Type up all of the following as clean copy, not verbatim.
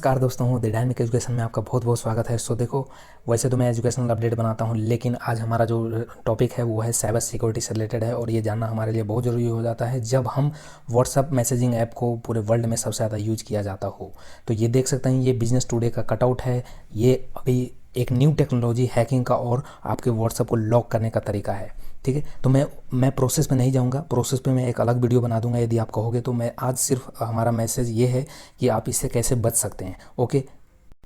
नमस्कार दोस्तों, the dynamic education में आपका बहुत बहुत स्वागत है। सो देखो, वैसे तो मैं एजुकेशनल अपडेट बनाता हूं, लेकिन आज हमारा जो टॉपिक है वो है साइबर सिक्योरिटी से रिलेटेड है। और ये जानना हमारे लिए बहुत ज़रूरी हो जाता है जब हम व्हाट्सअप मैसेजिंग ऐप को पूरे वर्ल्ड में सबसे ज़्यादा यूज किया जाता हो। तो ये देख सकते हैं, ये बिजनेस टुडे का कटआउट है। ये अभी एक न्यू टेक्नोलॉजी हैकिंग का और आपके व्हाट्सअप को लॉक करने का तरीका है। ठीक है, तो मैं प्रोसेस पे नहीं जाऊंगा, प्रोसेस पे मैं एक अलग वीडियो बना दूंगा यदि आप कहोगे। तो मैं आज सिर्फ हमारा मैसेज ये है कि आप इससे कैसे बच सकते हैं। ओके,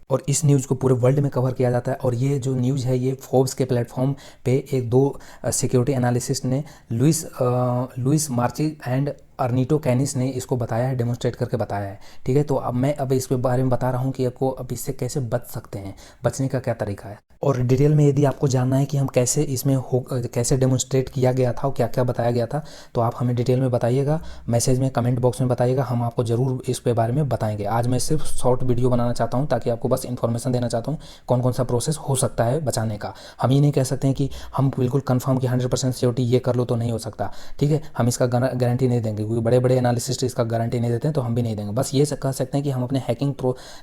और इस न्यूज़ को पूरे वर्ल्ड में कवर किया जाता है। और ये जो न्यूज़ है ये फोर्ब्स के प्लेटफॉर्म पे एक दो सिक्योरिटी एनालिसिस्ट ने लुइस मार्ची एंड अर्नीटो कैनिस ने इसको बताया है, डेमोन्स्ट्रेट करके बताया है। ठीक है, तो अब मैं इसके बारे में बता रहा हूँ कि आपको अब इससे कैसे बच सकते हैं, बचने का क्या तरीका है। और डिटेल में यदि आपको जानना है कि हम कैसे इसमें कैसे डेमोन्स्ट्रेट किया गया था और क्या क्या बताया गया था, तो आप हमें डिटेल में बताइएगा, मैसेज में, कमेंट बॉक्स में बताइएगा। हम आपको ज़रूर इस पे बारे में बताएंगे। आज मैं सिर्फ शॉर्ट वीडियो बनाना चाहता हूँ ताकि आपको बस इन्फॉर्मेशन देना चाहता हूँ कौन कौन सा प्रोसेस हो सकता है बचाने का। हम ये नहीं कह सकते हैं कि हम बिल्कुल कन्फर्म कि 100% सिक्योरिटी ये कर लो, तो नहीं हो सकता। ठीक है, हम इसका गारंटी नहीं देंगे, क्योंकि बड़े बड़े एनालिसिस्ट इसका गारंटी नहीं देते हैं, तो हम भी नहीं देंगे। बस ये कह सकते हैं कि हम अपने हैकिंग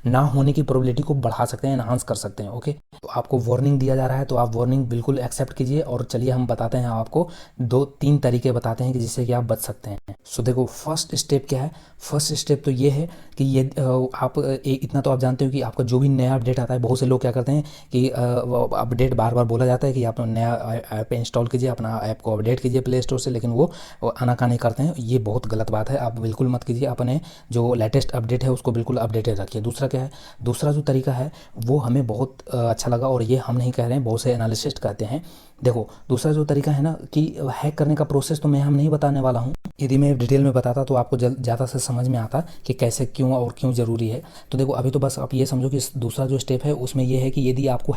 ना होने की प्रोबेबिलिटी को बढ़ा सकते हैं, एनहांस कर सकते हैं। ओके, तो आपको वार्निंग दिया जा रहा है, तो आप वार्निंग बिल्कुल एक्सेप्ट कीजिए। और चलिए हम बताते हैं आपको 2-3 तरीके बताते हैं कि जिससे कि आप बच सकते हैं। सो देखो, फर्स्ट स्टेप क्या है। फर्स्ट स्टेप तो ये है कि ये आप इतना तो आप जानते हो कि आपका जो भी नया अपडेट आता है, बहुत से लोग क्या करते हैं कि अपडेट बार बार बोला जाता है कि आप नया ऐप इंस्टॉल कीजिए, अपना ऐप को अपडेट कीजिए प्ले स्टोर से, लेकिन वो आनाकानी करते हैं। ये बहुत गलत बात है, आप बिल्कुल मत कीजिए। अपने जो लेटेस्ट अपडेट है उसको बिल्कुल अपडेटेड रखिए। दूसरा क्या है, दूसरा जो तरीका है वो हमें बहुत अच्छा लगा, और ये हम नहीं कह रहे हैं, बहुत से एनालिसिस्ट कहते हैं। देखो, दूसरा जो तरीका है ना कि हैक करने का प्रोसेस तो मैं हम नहीं बताने वाला हूँ। यदि मैं डिटेल में बताता तो आपको ज़्यादा से समझ में आता कि कैसे, क्यों और क्यों ज़रूरी है। तो देखो, अभी तो बस आप ये समझो कि दूसरा जो स्टेप है उसमें ये है कि यदि आपको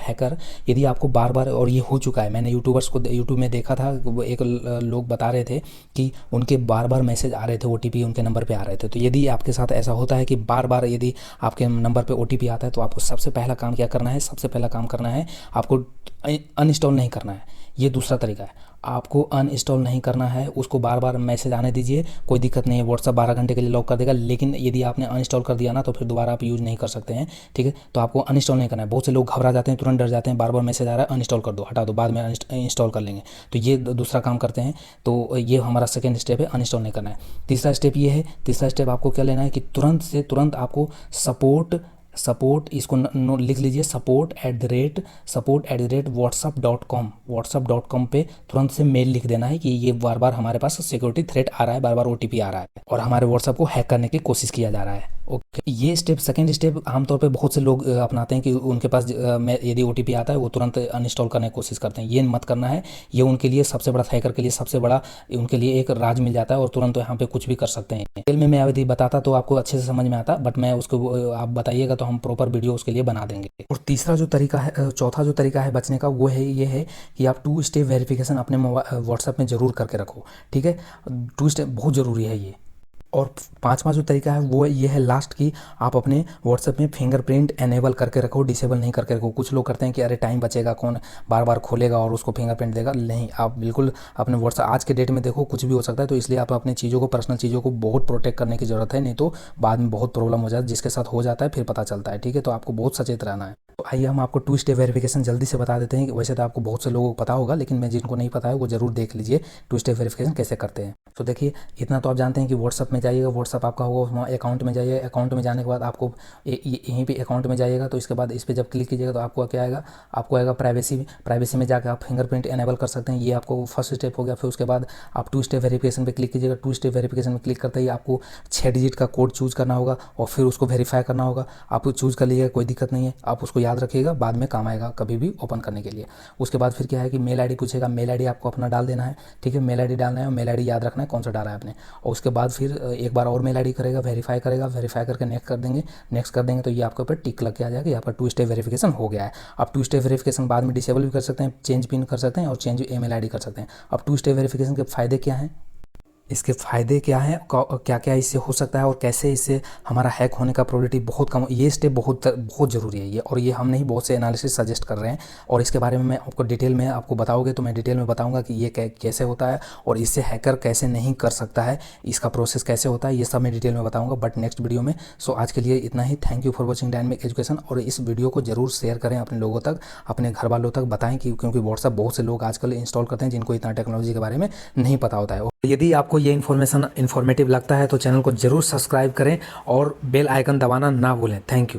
बार बार, और ये हो चुका है, मैंने यूट्यूब में देखा था, वो एक लोग बता रहे थे कि उनके बार बार मैसेज आ रहे थे, OTP उनके नंबर पे आ रहे थे। तो यदि आपके साथ ऐसा होता है कि बार बार यदि आपके नंबर पे OTP आता है, तो आपको सबसे पहला काम क्या करना है, सबसे पहला काम करना है आपको अनइंस्टॉल नहीं करना है। ये दूसरा तरीका है, आपको अनइंस्टॉल नहीं करना है, उसको बार बार मैसेज आने दीजिए, कोई दिक्कत नहीं है। व्हाट्सअप 12 घंटे के लिए लॉक कर देगा, लेकिन यदि आपने अनइंस्टॉल कर दिया ना, तो फिर दोबारा आप यूज़ नहीं कर सकते हैं। ठीक है, तो आपको अनइंस्टॉल नहीं करना है। बहुत से लोग घबरा जाते हैं, तुरंत डर जाते हैं, बार बार मैसेज आ रहा है अनइंस्टॉल कर दो, हटा दो, बाद में इंस्टॉल कर लेंगे। तो ये दूसरा काम करते हैं। तो ये हमारा सेकेंड स्टेप है, अनइंस्टॉल नहीं करना है। तीसरा स्टेप ये है, तीसरा स्टेप आपको क्या लेना है कि तुरंत से तुरंत आपको सपोर्ट इसको लिख लीजिए, support@whatsapp.com पे तुरंत से मेल लिख देना है कि ये बार बार हमारे पास सिक्योरिटी थ्रेट आ रहा है, बार बार OTP आ रहा है और हमारे व्हाट्सअप को हैक करने की कोशिश किया जा रहा है। ओके, ये स्टेप, सेकंड स्टेप आमतौर पे बहुत से लोग अपनाते हैं कि उनके पास यदि OTP आता है वो तुरंत अनइंस्टॉल करने की कोशिश करते हैं। ये मत करना है, ये उनके लिए सबसे बड़ा, हैकर के लिए सबसे बड़ा, उनके लिए एक राज मिल जाता है और तुरंत यहाँ पे कुछ भी कर सकते हैं। डिटेल में मैं यदि बताता तो आपको अच्छे से समझ में आता, बट मैं उसको आप बताइएगा तो हम प्रॉपर वीडियो उसके लिए बना देंगे। और तीसरा जो तरीका है, चौथा जो तरीका है बचने का, वो है ये है कि आप 2 स्टेप वेरिफिकेशन अपने व्हाट्सएप में ज़रूर करके रखो। ठीक है, 2 स्टेप बहुत ज़रूरी है ये। और पांचवा जो तरीका है वो ये है लास्ट की, आप अपने व्हाट्सएप में फिंगरप्रिंट एनेबल करके रखो, डिसेबल नहीं करके रखो। कुछ लोग करते हैं कि अरे टाइम बचेगा, कौन बार बार खोलेगा और उसको फिंगरप्रिंट देगा। नहीं, आप बिल्कुल अपने व्हाट्सएप, आज के डेट में देखो कुछ भी हो सकता है, तो इसलिए आप अपनी चीज़ों को, पर्सनल चीज़ों को बहुत प्रोटेक्ट करने की ज़रूरत है, नहीं तो बाद में बहुत प्रॉब्लम हो जाती है। जिसके साथ हो जाता है फिर पता चलता है। ठीक है, तो आपको बहुत सचेत रहना है। तो आइए हम आपको 2 स्टेप वेरिफिकेशन जल्दी से बता देते हैं। वैसे तो आपको बहुत से लोगों को पता होगा, लेकिन मैं जिनको नहीं पता है वो जरूर देख लीजिए 2 स्टेप वेरिफिकेशन कैसे करते हैं। तो देखिए, इतना तो आप जानते हैं कि व्हाट्सअप में जाइएगा, व्हाट्सअप आपका होगा, वहाँ अकाउंट में जाइए, अकाउंट में जाने के बाद आपको यहीं पे अकाउंट में जाइएगा। तो इसके बाद इस पर जब क्लिक कीजिएगा तो आपको क्या आएगा, आपको आएगा प्राइवेसी में जाकर आप फिंगरप्रिंट एनेबल कर सकते हैं। ये आपको फर्स्ट स्टेप हो गया। फिर उसके बाद आप 2 स्टेप वेरिफिकेशन पे क्लिक कीजिएगा। 2 स्टेप वेरिफिकेशन में क्लिक करते ही आपको 6 डिजिट का कोड चूज़ करना होगा और फिर उसको वेरीफाई करना होगा। आप चूज़ कर लीजिएगा, कोई दिक्कत नहीं है, आप उसको याद रखिएगा, बाद में काम आएगा कभी भी ओपन करने के लिए। उसके बाद फिर क्या है कि मेल आईडी पूछेगा, मेल आईडी आपको अपना डाल देना है। ठीक है, मेल आईडी डालना है और मेल आईडी याद रखना है कौन सा डाला है आपने। और उसके बाद फिर एक बार और मेल आईडी करेगा, वेरीफाई करेगा, वेरीफाई करके नेक्स्ट कर देंगे तो ये आपके ऊपर टिक लग के आ जाएगा, ये आपका 2 स्टेप वेरिफिकेशन हो गया है। आप 2 स्टेप वेरिफिकेशन बाद में डिसेबल भी कर सकते हैं, चेंज पिन कर सकते हैं और चेंज ईमेल आईडी कर सकते हैं। अब 2 स्टेप वेरिफिकेशन के फायदे क्या हैं। इसके फ़ायदे क्या हैं, क्या क्या इससे हो सकता है और कैसे इससे हमारा हैक होने का प्रोबेबिलिटी बहुत कम। ये स्टेप बहुत बहुत ज़रूरी है ये, और ये हम नहीं, बहुत से एनालिसिस सजेस्ट कर रहे हैं। और इसके बारे में मैं आपको डिटेल में, आपको बताओगे तो मैं डिटेल में बताऊंगा कि ये कैसे होता है और इससे हैकर कैसे नहीं कर सकता है, इसका प्रोसेस कैसे होता है, ये सब मैं डिटेल में बताऊँगा बट नेक्स्ट वीडियो में। सो आज के लिए इतना ही। Thank you for watching dynamic education. और इस वीडियो को जरूर शेयर करें अपने लोगों तक, अपने घर वालों तक बताएं कि, क्योंकि व्हाट्सएप बहुत से लोग आजकल इंस्टॉल करते हैं जिनको इतना टेक्नोलॉजी के बारे में नहीं पता होता है। और यदि आपको ये इन्फॉर्मेटिव लगता है तो चैनल को जरूर सब्सक्राइब करें और बेल आइकन दबाना ना भूलें। Thank you.